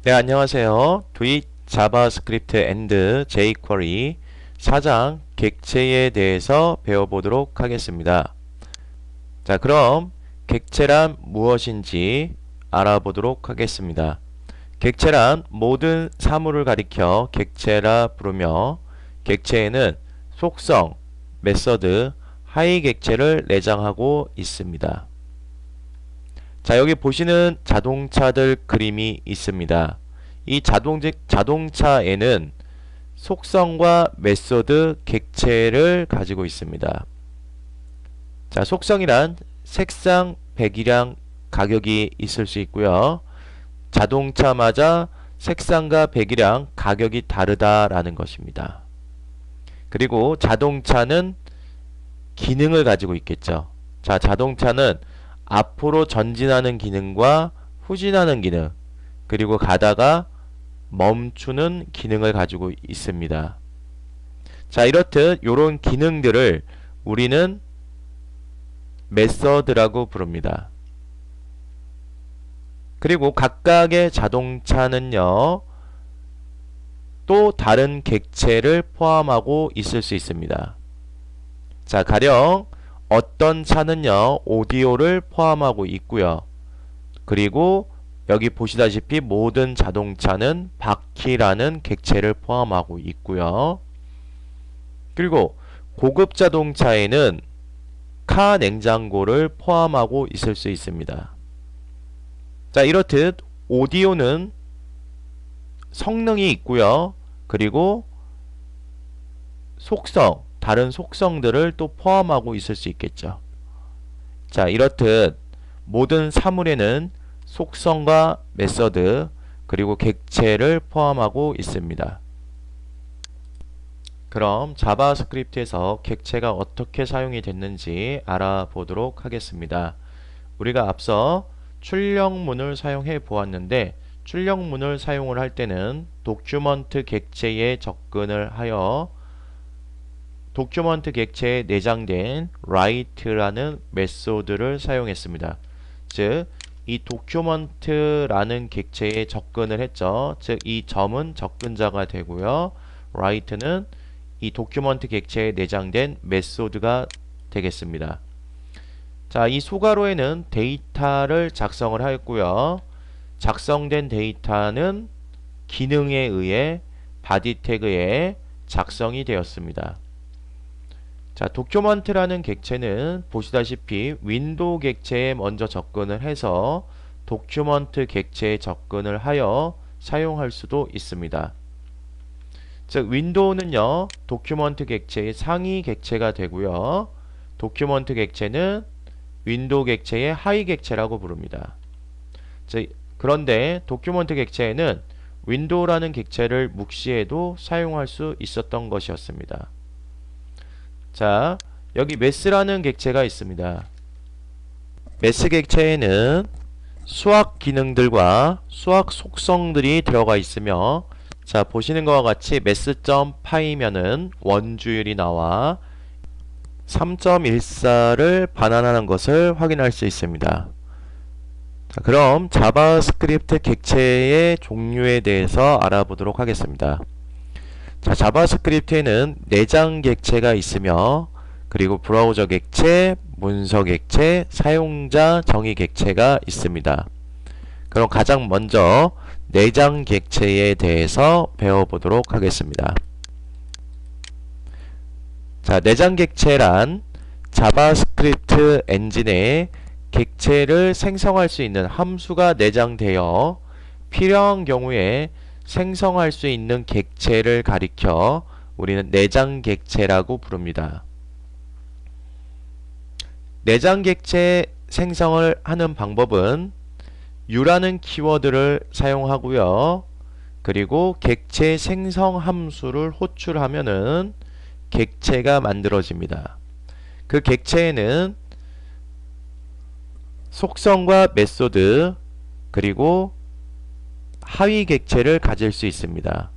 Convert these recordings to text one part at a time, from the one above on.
네, 안녕하세요. 도입 자바스크립트 앤드 jQuery 4장 객체에 대해서 배워보도록 하겠습니다. 자, 그럼 객체란 무엇인지 알아보도록 하겠습니다. 객체란 모든 사물을 가리켜 객체라 부르며 객체에는 속성, 메서드, 하위 객체를 내장하고 있습니다. 자, 여기 보시는 자동차들 그림이 있습니다. 이 자동차에는 속성과 메소드, 객체를 가지고 있습니다. 자, 속성이란 색상, 배기량, 가격이 있을 수 있고요. 자동차마다 색상과 배기량, 가격이 다르다라는 것입니다. 그리고 자동차는 기능을 가지고 있겠죠. 자, 자동차는 앞으로 전진하는 기능과 후진하는 기능, 그리고 가다가 멈추는 기능을 가지고 있습니다. 자, 이렇듯 이런 기능들을 우리는 메서드라고 부릅니다. 그리고 각각의 자동차는요, 또 다른 객체를 포함하고 있을 수 있습니다. 자, 가령 어떤 차는요, 오디오를 포함하고 있고요. 그리고 여기 보시다시피 모든 자동차는 바퀴라는 객체를 포함하고 있고요. 그리고 고급 자동차에는 카 냉장고를 포함하고 있을 수 있습니다. 자, 이렇듯 오디오는 성능이 있고요. 그리고 속성, 다른 속성들을 또 포함하고 있을 수 있겠죠. 자, 이렇듯 모든 사물에는 속성과 메서드 그리고 객체를 포함하고 있습니다. 그럼 자바스크립트에서 객체가 어떻게 사용이 됐는지 알아보도록 하겠습니다. 우리가 앞서 출력문을 사용해 보았는데, 출력문을 사용을 할 때는 도큐먼트 객체에 접근을 하여 도큐먼트 객체에 내장된 write라는 메소드를 사용했습니다. 즉, 이 도큐먼트라는 객체에 접근을 했죠. 즉, 이 점은 접근자가 되고요. write는 이 도큐먼트 객체에 내장된 메소드가 되겠습니다. 자, 이 소괄호에는 데이터를 작성을 하였고요. 작성된 데이터는 기능에 의해 바디 태그에 작성이 되었습니다. 자, 도큐먼트라는 객체는 보시다시피 윈도우 객체에 먼저 접근을 해서 도큐먼트 객체에 접근을 하여 사용할 수도 있습니다. 즉, 윈도우는요, 도큐먼트 객체의 상위 객체가 되고요. 도큐먼트 객체는 윈도우 객체의 하위 객체라고 부릅니다. 즉, 그런데 도큐먼트 객체에는 윈도우라는 객체를 묵시해도 사용할 수 있었던 것이었습니다. 자, 여기 매스라는 객체가 있습니다. 매스 객체에는 수학 기능들과 수학 속성들이 들어가 있으며, 자, 보시는 것과 같이 매스.py면은 원주율이 나와 3.14를 반환하는 것을 확인할 수 있습니다. 자, 그럼 자바스크립트 객체의 종류에 대해서 알아보도록 하겠습니다. 자, 자바스크립트에는 내장 객체가 있으며, 그리고 브라우저 객체, 문서 객체, 사용자 정의 객체가 있습니다. 그럼 가장 먼저 내장 객체에 대해서 배워보도록 하겠습니다. 자, 내장 객체란 자바스크립트 엔진에 객체를 생성할 수 있는 함수가 내장되어 필요한 경우에 생성할 수 있는 객체를 가리켜 우리는 내장 객체라고 부릅니다. 내장 객체 생성을 하는 방법은 U라는 키워드를 사용하고요. 그리고 객체 생성 함수를 호출하면은 객체가 만들어집니다. 그 객체에는 속성과 메소드 그리고 하위 객체를 가질 수 있습니다.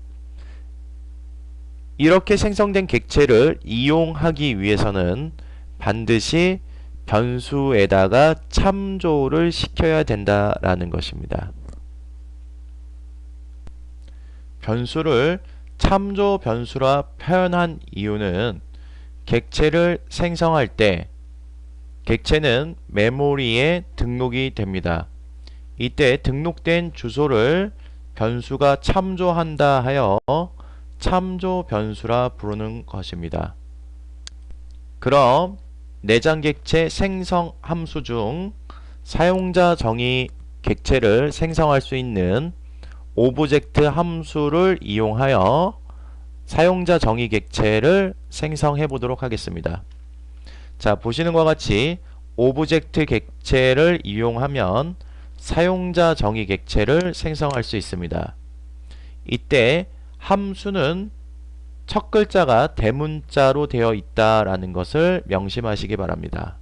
이렇게 생성된 객체를 이용하기 위해서는 반드시 변수에다가 참조를 시켜야 된다라는 것입니다. 변수를 참조 변수라 표현한 이유는 객체를 생성할 때 객체는 메모리에 등록이 됩니다. 이때 등록된 주소를 변수가 참조한다 하여 참조 변수라 부르는 것입니다. 그럼 내장 객체 생성 함수 중 사용자 정의 객체를 생성할 수 있는 오브젝트 함수를 이용하여 사용자 정의 객체를 생성해 보도록 하겠습니다. 자, 보시는 것과 같이 오브젝트 객체를 이용하면 사용자 정의 객체를 생성할 수 있습니다. 이때 함수는 첫 글자가 대문자로 되어 있다라는 것을 명심하시기 바랍니다.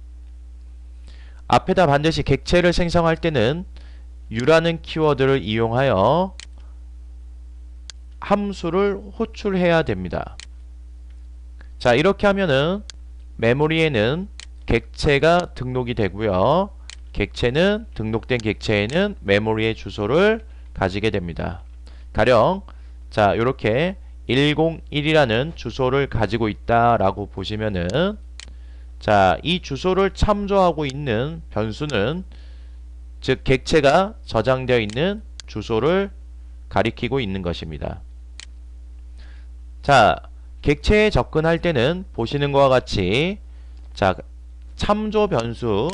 앞에다 반드시 객체를 생성할 때는 u라는 키워드를 이용하여 함수를 호출해야 됩니다. 자, 이렇게 하면은 메모리에는 객체가 등록이 되고요. 객체는 등록된 객체에는 메모리의 주소를 가지게 됩니다. 가령 자, 이렇게 101이라는 주소를 가지고 있다라고 보시면은 자, 이 주소를 참조하고 있는 변수는 즉 객체가 저장되어 있는 주소를 가리키고 있는 것입니다. 자, 객체에 접근할 때는 보시는 것과 같이 자, 참조 변수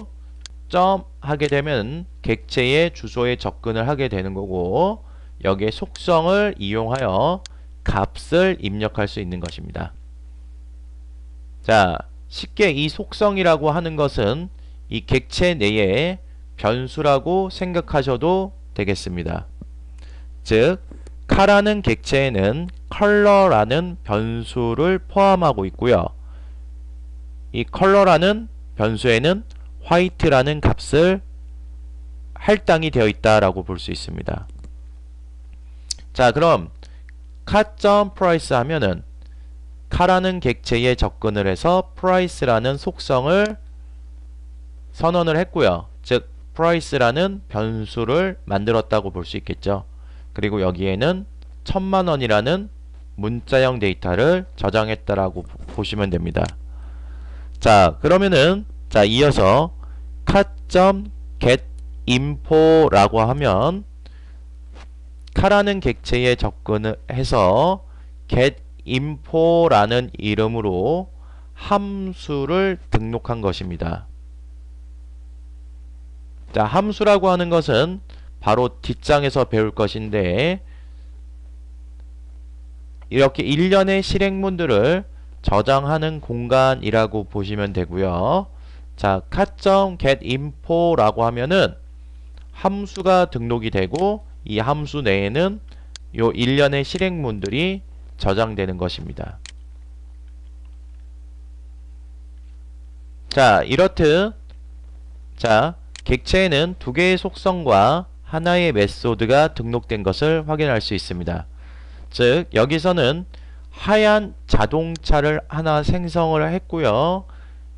점 하게 되면 객체의 주소에 접근을 하게 되는 거고 여기에 속성을 이용하여 값을 입력할 수 있는 것입니다. 자, 쉽게 이 속성이라고 하는 것은 이 객체 내에 변수라고 생각하셔도 되겠습니다. 즉, 카라는 객체에는 컬러라는 변수를 포함하고 있고요. 이 컬러라는 변수에는 화이트라는 값을 할당이 되어 있다라고 볼 수 있습니다. 자, 그럼 cat.price 하면은 카라는 객체에 접근을 해서 price라는 속성을 선언을 했고요. 즉 price라는 변수를 만들었다고 볼 수 있겠죠. 그리고 여기에는 1000만원이라는 문자형 데이터를 저장했다라고 보시면 됩니다. 자, 그러면은 자, 이어서 cat.getInfo라고 하면 카라는 객체에 접근을 해서 getInfo라는 이름으로 함수를 등록한 것입니다. 자, 함수라고 하는 것은 바로 뒷장에서 배울 것인데 이렇게 일련의 실행문들을 저장하는 공간이라고 보시면 되고요. 자, cat.getInfo라고 하면은 함수가 등록이 되고 이 함수 내에는 요 일련의 실행문들이 저장되는 것입니다. 자, 이렇듯 자, 객체에는 두 개의 속성과 하나의 메소드가 등록된 것을 확인할 수 있습니다. 즉, 여기서는 하얀 자동차를 하나 생성을 했고요.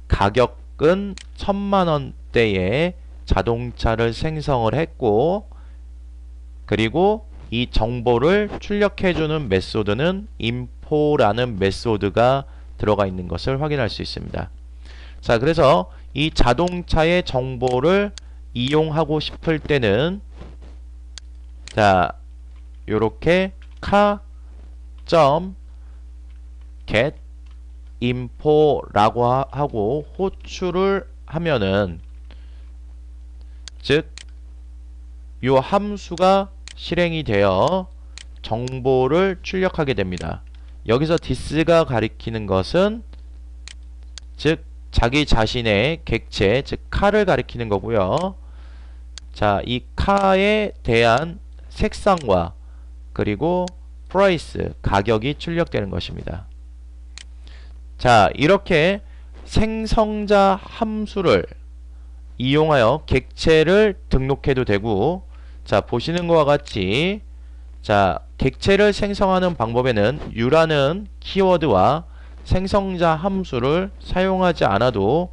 가격은 1000만원대의 자동차를 생성을 했고 그리고 이 정보를 출력해주는 메소드는 info라는 메소드가 들어가 있는 것을 확인할 수 있습니다. 자, 그래서 이 자동차의 정보를 이용하고 싶을 때는 자, 요렇게 car.getInfo라고 하고 호출을 하면은 즉 요 함수가 실행이 되어 정보를 출력하게 됩니다. 여기서 this가 가리키는 것은 즉 자기 자신의 객체, 즉 카를 가리키는 거고요. 자, 이 카에 대한 색상과 그리고 price, 가격이 출력되는 것입니다. 자, 이렇게 생성자 함수를 이용하여 객체를 등록해도 되고 자, 보시는 것과 같이 자, 객체를 생성하는 방법에는 u라는 키워드와 생성자 함수를 사용하지 않아도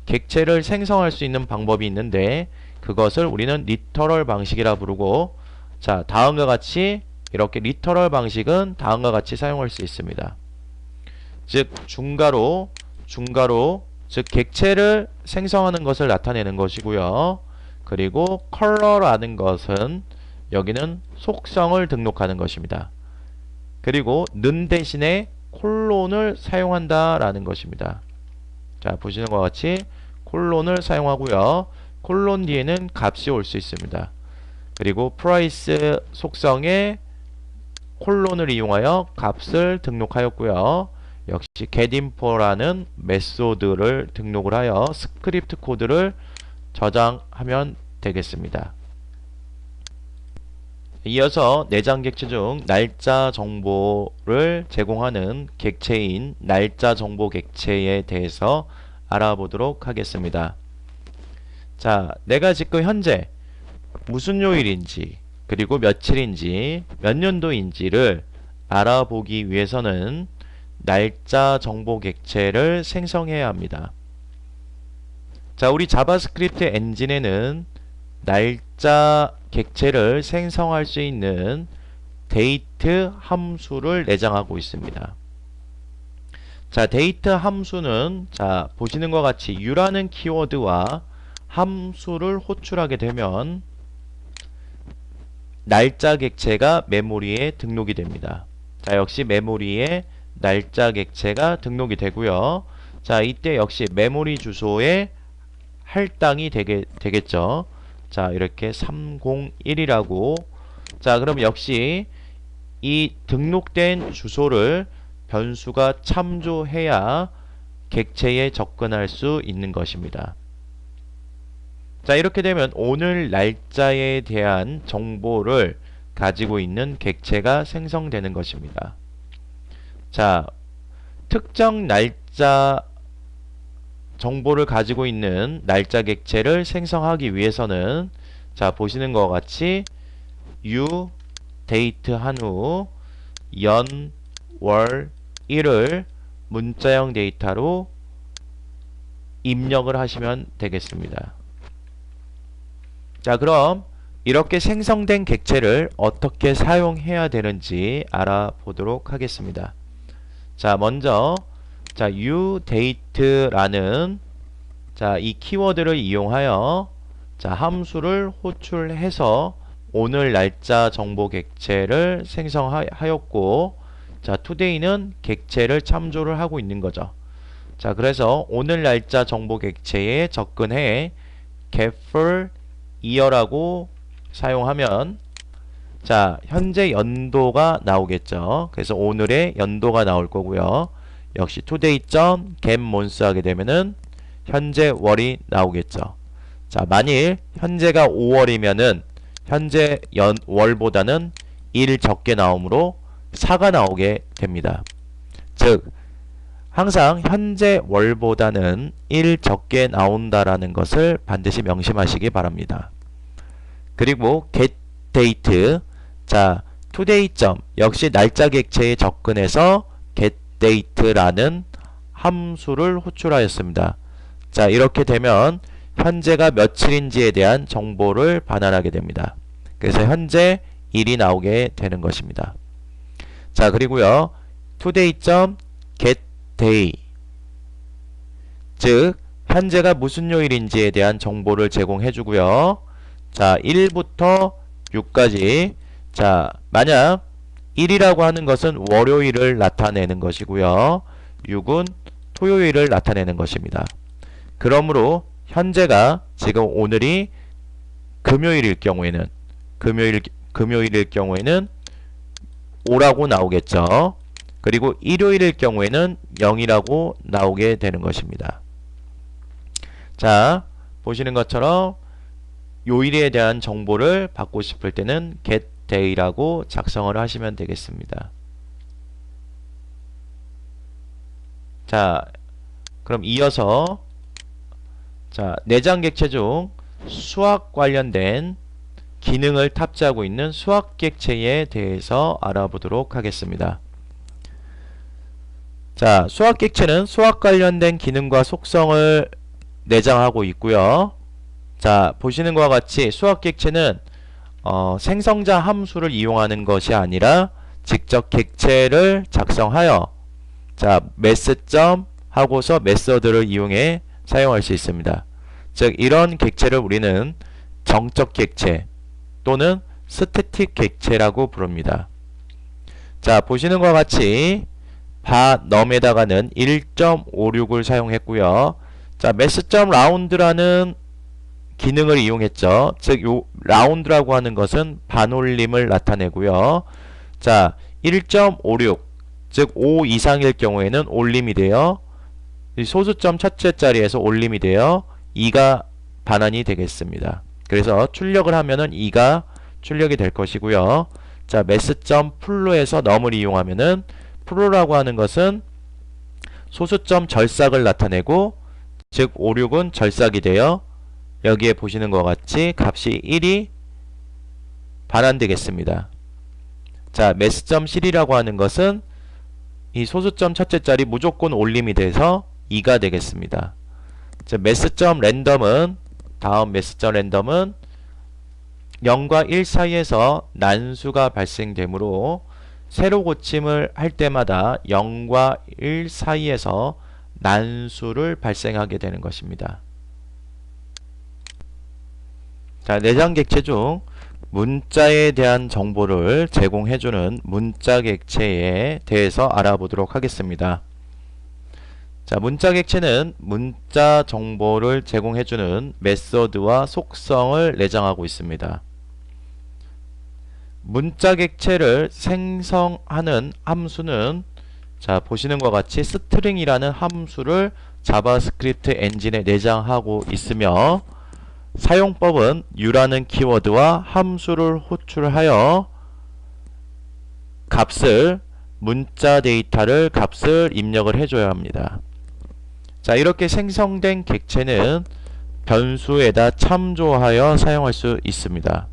객체를 생성할 수 있는 방법이 있는데 그것을 우리는 리터럴 방식이라 부르고 자, 다음과 같이 이렇게 리터럴 방식은 다음과 같이 사용할 수 있습니다. 즉 중괄호, 즉 객체를 생성하는 것을 나타내는 것이고요. 그리고 컬러라는 것은 여기는 속성을 등록하는 것입니다. 그리고 는 대신에 콜론을 사용한다 라는 것입니다. 자, 보시는 것과 같이 콜론을 사용하고요. 콜론 뒤에는 값이 올 수 있습니다. 그리고 price 속성에 콜론을 이용하여 값을 등록하였고요. 역시 getInfo라는 메소드를 등록을 하여 스크립트 코드를 저장하면 되겠습니다. 이어서 내장 객체 중 날짜 정보를 제공하는 객체인 날짜 정보 객체에 대해서 알아보도록 하겠습니다. 자, 내가 지금 현재 무슨 요일인지 그리고 며칠인지 몇 년도인지를 알아보기 위해서는 날짜 정보 객체를 생성해야 합니다. 자, 우리 자바스크립트 엔진에는 날짜 객체를 생성할 수 있는 데이트 함수를 내장하고 있습니다. 자, 데이트 함수는 자, 보시는 것 같이 u라는 키워드와 함수를 호출하게 되면 날짜 객체가 메모리에 등록이 됩니다. 자, 역시 메모리에 날짜 객체가 등록이 되고요. 자, 이때 역시 메모리 주소에 할당이 되겠죠. 자, 이렇게 301이라고. 자, 그럼 역시 이 등록된 주소를 변수가 참조해야 객체에 접근할 수 있는 것입니다. 자, 이렇게 되면 오늘 날짜에 대한 정보를 가지고 있는 객체가 생성되는 것입니다. 자, 특정 날짜 정보를 가지고 있는 날짜 객체를 생성하기 위해서는 자, 보시는 것과 같이 u 데이트 한 후 연, 월, 일을 문자형 데이터로 입력을 하시면 되겠습니다. 자, 그럼 이렇게 생성된 객체를 어떻게 사용해야 되는지 알아보도록 하겠습니다. 자, 먼저 자, uDate라는 자, 이 키워드를 이용하여 자, 함수를 호출해서 오늘 날짜 정보 객체를 생성하였고, 자, today는 객체를 참조를 하고 있는 거죠. 자, 그래서 오늘 날짜 정보 객체에 접근해 getFor year라고 사용하면 자, 현재 연도가 나오겠죠. 그래서 오늘의 연도가 나올 거고요. 역시 today.getMonths 하게 되면은 현재 월이 나오겠죠. 자, 만일 현재가 5월이면은 현재 월보다는 1 적게 나오므로 4가 나오게 됩니다. 즉 항상 현재 월보다는 1 적게 나온다라는 것을 반드시 명심하시기 바랍니다. 그리고 getDate 자, today. 역시 날짜 객체에 접근해서 getDate라는 함수를 호출하였습니다. 자, 이렇게 되면 현재가 며칠인지에 대한 정보를 반환하게 됩니다. 그래서 현재 일이 나오게 되는 것입니다. 자, 그리고요 today.getDay 즉 현재가 무슨 요일인지에 대한 정보를 제공해 주고요. 자, 1부터 6까지 자, 만약 1이라고 하는 것은 월요일을 나타내는 것이고요. 6은 토요일을 나타내는 것입니다. 그러므로 현재가 지금 오늘이 금요일일 경우에는 금요일일 경우에는 5라고 나오겠죠. 그리고 일요일일 경우에는 0이라고 나오게 되는 것입니다. 자, 보시는 것처럼 요일에 대한 정보를 받고 싶을 때는 getDay라고 작성을 하시면 되겠습니다. 자, 그럼 이어서 자, 내장 객체 중 수학 관련된 기능을 탑재하고 있는 수학 객체에 대해서 알아보도록 하겠습니다. 자, 수학 객체는 수학 관련된 기능과 속성을 내장하고 있고요. 자, 보시는 것과 같이 수학 객체는 생성자 함수를 이용하는 것이 아니라 직접 객체를 작성하여 자 메스점 하고서 메서드를 이용해 사용할 수 있습니다. 즉 이런 객체를 우리는 정적 객체 또는 스태틱 객체라고 부릅니다. 자 보시는 것과 같이 바넘에다가는 1.56을 사용했고요. 자 메스점 라운드라는 기능을 이용했죠. 즉 요 라운드라고 하는 것은 반올림을 나타내고요. 자 1.56 즉 5 이상일 경우에는 올림이 되어 소수점 첫째 자리에서 올림이 되어 2가 반환이 되겠습니다. 그래서 출력을 하면은 2가 출력이 될 것이고요. 자 메스점 풀로에서 넘을 이용하면은 풀로라고 하는 것은 소수점 절삭을 나타내고 즉 5, 6은 절삭이 되어 여기에 보시는 것 같이 값이 1이 반환되겠습니다. 자 메스점 실이라고 하는 것은 이 소수점 첫째 자리 무조건 올림이 돼서 2가 되겠습니다. 자 메스점 랜덤은 다음 메스점 랜덤은 0과 1 사이에서 난수가 발생되므로 세로 고침을 할 때마다 0과 1 사이에서 난수를 발생하게 되는 것입니다. 자, 내장 객체 중 문자에 대한 정보를 제공해주는 문자 객체에 대해서 알아보도록 하겠습니다. 자, 문자 객체는 문자 정보를 제공해주는 메서드와 속성을 내장하고 있습니다. 문자 객체를 생성하는 함수는 자 보시는 것 같이 스트링이라는 함수를 자바스크립트 엔진에 내장하고 있으며 사용법은 u라는 키워드와 함수를 호출하여 값을 문자 데이터를 값을 입력을 해줘야 합니다. 자 이렇게 생성된 객체는 변수에다 참조하여 사용할 수 있습니다.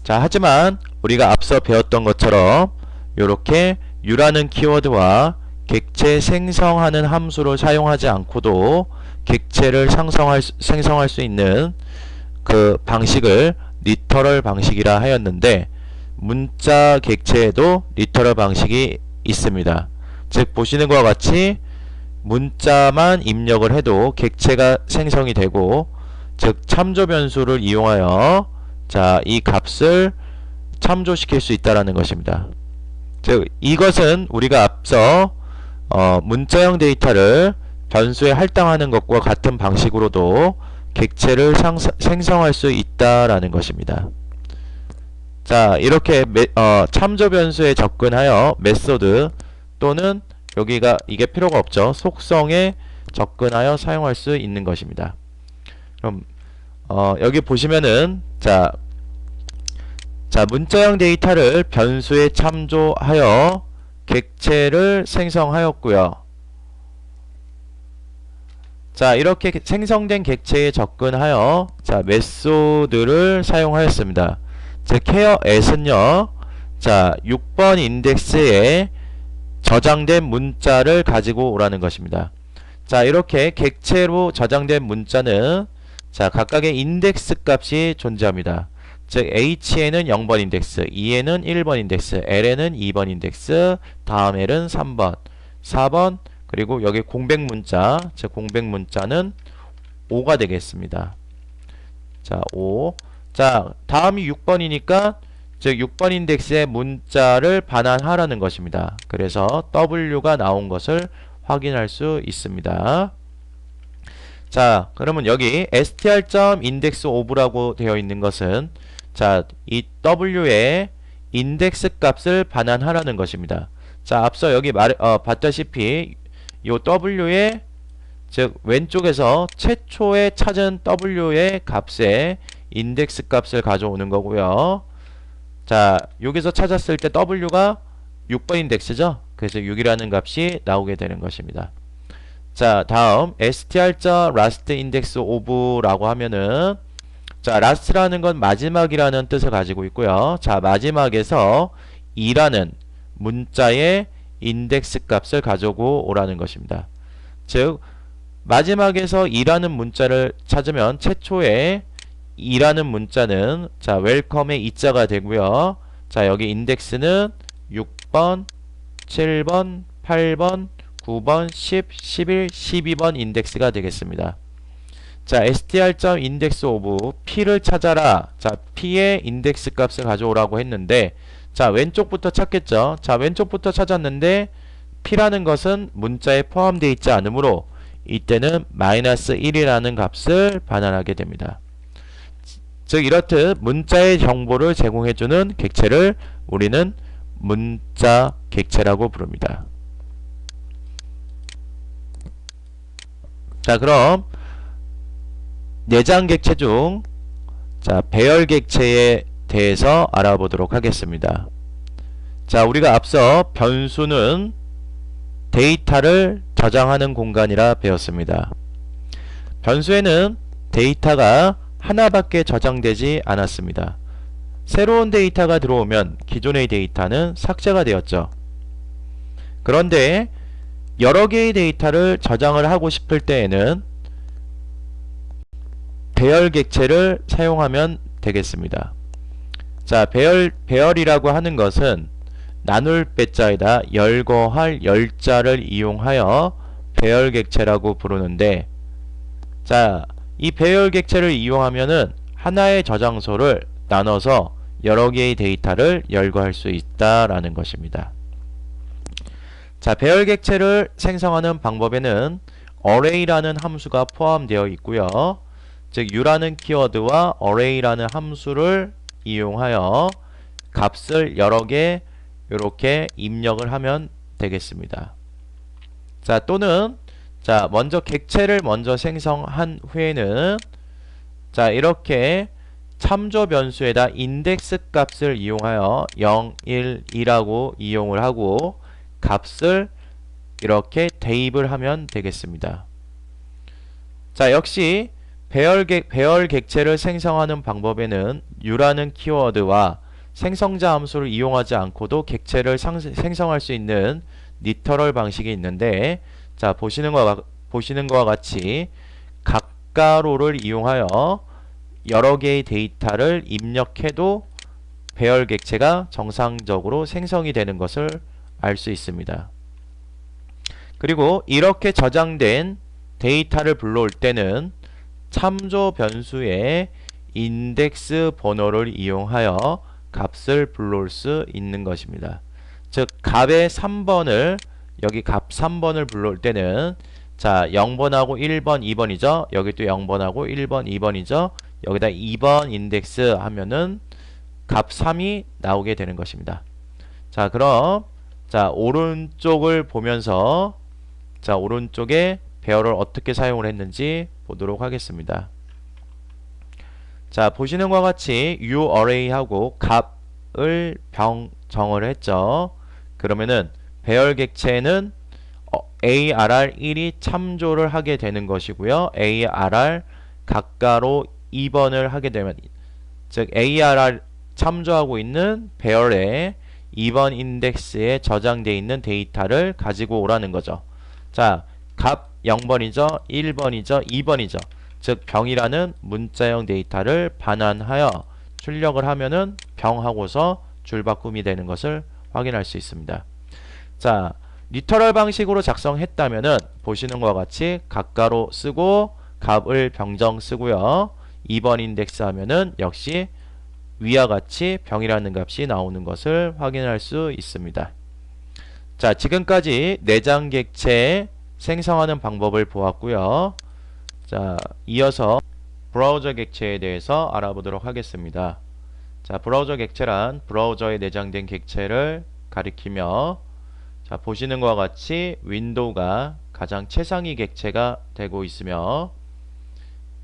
자 하지만 우리가 앞서 배웠던 것처럼 이렇게 u라는 키워드와 객체 생성하는 함수를 사용하지 않고도 객체를 생성할 수 있는 그 방식을 리터럴 방식이라 하였는데 문자 객체에도 리터럴 방식이 있습니다. 즉 보시는 것과 같이 문자만 입력을 해도 객체가 생성이 되고 즉 참조 변수를 이용하여 자, 이 값을 참조시킬 수 있다라는 것입니다. 즉 이것은 우리가 앞서 문자형 데이터를 변수에 할당하는 것과 같은 방식으로도 객체를 생성할 수 있다라는 것입니다. 자 이렇게 참조 변수에 접근하여 메소드 또는 여기가 이게 필요가 없죠. 속성에 접근하여 사용할 수 있는 것입니다. 그럼 여기 보시면은 자 문자형 데이터를 변수에 참조하여 객체를 생성하였고요. 자 이렇게 생성된 객체에 접근하여 자 메소드를 사용하였습니다. 즉 here as는요 자 6번 인덱스에 저장된 문자를 가지고 오라는 것입니다. 자 이렇게 객체로 저장된 문자는 자 각각의 인덱스 값이 존재합니다. 즉 H에는 0번 인덱스, E에는 1번 인덱스, L에는 2번 인덱스, 다음 L은 3번, 4번, 그리고 여기 공백 문자, 즉 공백 문자는 5가 되겠습니다. 자 5. 자 다음이 6번이니까 즉 6번 인덱스의 문자를 반환하라는 것입니다. 그래서 W가 나온 것을 확인할 수 있습니다. 자 그러면 여기 str.indexof라고 되어 있는 것은 자 이 W의 인덱스 값을 반환하라는 것입니다. 자 앞서 여기 봤다시피 이 W의 즉 왼쪽에서 최초에 찾은 W의 값에 인덱스 값을 가져오는 거고요. 자 여기서 찾았을 때 W가 6번 인덱스죠. 그래서 6이라는 값이 나오게 되는 것입니다. 자 다음 str.lastindexof라고 하면은 자 last라는 건 마지막이라는 뜻을 가지고 있고요. 자 마지막에서 2라는 문자의 인덱스 값을 가지고 오라는 것입니다. 즉 마지막에서 2라는 문자를 찾으면 최초에 2라는 문자는 자, 웰컴의 이자가 되고요. 자, 여기 인덱스는 6번, 7번, 8번, 9번, 10, 11, 12번 인덱스가 되겠습니다. 자, str.index of p를 찾아라. 자, p의 인덱스 값을 가져오라고 했는데, 자, 왼쪽부터 찾겠죠. 자, 왼쪽부터 찾았는데 p라는 것은 문자에 포함되어 있지 않으므로 이때는 -1이라는 값을 반환하게 됩니다. 즉 이렇듯 문자의 정보를 제공해주는 객체를 우리는 문자 객체라고 부릅니다. 자, 그럼 내장 객체 중 자, 배열 객체에 대해서 알아보도록 하겠습니다. 자, 우리가 앞서 변수는 데이터를 저장하는 공간이라 배웠습니다. 변수에는 데이터가 하나밖에 저장되지 않았습니다. 새로운 데이터가 들어오면 기존의 데이터는 삭제가 되었죠. 그런데 여러 개의 데이터를 저장을 하고 싶을 때에는 배열 객체를 사용하면 되겠습니다. 자, 배열이라고 하는 것은 나눌 배자에다 열거할 열자를 이용하여 배열 객체라고 부르는데, 자, 이 배열 객체를 이용하면은 하나의 저장소를 나눠서 여러 개의 데이터를 열거할 수 있다라는 것입니다. 자, 배열 객체를 생성하는 방법에는 array라는 함수가 포함되어 있고요. 즉 u라는 키워드와 array라는 함수를 이용하여 값을 여러 개 이렇게 입력을 하면 되겠습니다. 자, 또는 자, 먼저 객체를 먼저 생성한 후에는 자, 이렇게 참조 변수에다 인덱스 값을 이용하여 0, 1, 2라고 이용을 하고 값을 이렇게 대입을 하면 되겠습니다. 자, 역시 배열 객체를 생성하는 방법에는 u라는 키워드와 생성자 함수를 이용하지 않고도 객체를 생성할 수 있는 리터럴 방식이 있는데, 자, 보시는 것과 같이 각가로를 이용하여 여러 개의 데이터를 입력해도 배열 객체가 정상적으로 생성이 되는 것을 알 수 있습니다. 그리고 이렇게 저장된 데이터를 불러올 때는 참조 변수의 인덱스 번호를 이용하여 값을 불러올 수 있는 것입니다. 즉 값의 3번을 여기 값 3번을 불러올 때는 자, 0번하고 1번, 2번이죠. 여기 또 0번하고 1번, 2번이죠. 여기다 2번 인덱스 하면은 값 3이 나오게 되는 것입니다. 자, 그럼 자, 오른쪽을 보면서 자, 오른쪽에 배열을 어떻게 사용을 했는지 보도록 하겠습니다. 자, 보시는 것과 같이 uArray하고 값을 정을 했죠. 그러면은 배열 객체는 ARR1이 참조를 하게 되는 것이고요. ARR 각가로 2번을 하게 되면, 즉 ARR 참조하고 있는 배열에 2번 인덱스에 저장되어 있는 데이터를 가지고 오라는 거죠. 자, 값 0번이죠. 1번이죠. 2번이죠. 즉 병이라는 문자형 데이터를 반환하여 출력을 하면은 병하고서 줄바꿈이 되는 것을 확인할 수 있습니다. 자, 리터럴 방식으로 작성했다면은 보시는 것과 같이 각가로 쓰고 값을 병정 쓰고요. 2번 인덱스 하면은 역시 위와 같이 병이라는 값이 나오는 것을 확인할 수 있습니다. 자, 지금까지 내장 객체 생성하는 방법을 보았고요. 자, 이어서 브라우저 객체에 대해서 알아보도록 하겠습니다. 자, 브라우저 객체란 브라우저에 내장된 객체를 가리키며, 자, 보시는 것과 같이 윈도우가 가장 최상위 객체가 되고 있으며,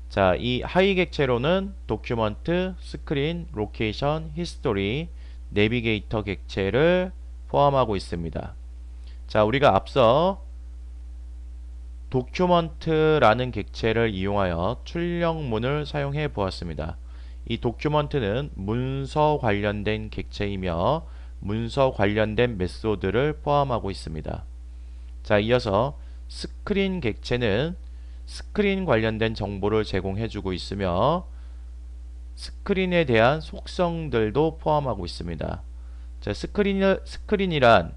자, 이 하위 객체로는 도큐먼트, 스크린, 로케이션, 히스토리, 내비게이터 객체를 포함하고 있습니다. 자, 우리가 앞서 도큐먼트라는 객체를 이용하여 출력문을 사용해 보았습니다. 이 도큐먼트는 문서 관련된 객체이며 문서 관련된 메소드를 포함하고 있습니다. 자, 이어서 스크린 객체는 스크린 관련된 정보를 제공해 주고 있으며, 스크린에 대한 속성들도 포함하고 있습니다. 자, 스크린이란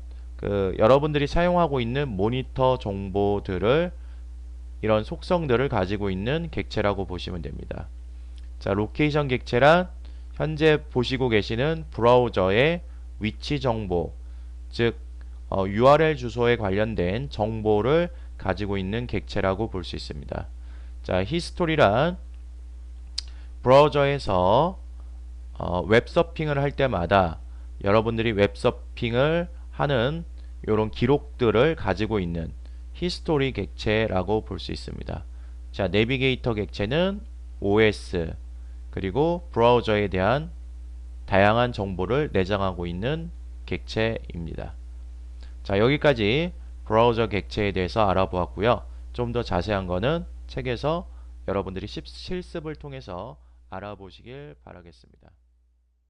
여러분들이 사용하고 있는 모니터 정보들을 이런 속성들을 가지고 있는 객체라고 보시면 됩니다. 자, 로케이션 객체란 현재 보시고 계시는 브라우저의 위치 정보, 즉 URL 주소에 관련된 정보를 가지고 있는 객체라고 볼 수 있습니다. 자, 히스토리란 브라우저에서 웹서핑을 할 때마다 여러분들이 웹서핑을 하는 이런 기록들을 가지고 있는 히스토리 객체라고 볼 수 있습니다. 자, 내비게이터 객체는 OS 그리고 브라우저에 대한 다양한 정보를 내장하고 있는 객체입니다. 자, 여기까지 브라우저 객체에 대해서 알아보았고요. 좀 더 자세한 거는 책에서 여러분들이 실습을 통해서 알아보시길 바라겠습니다.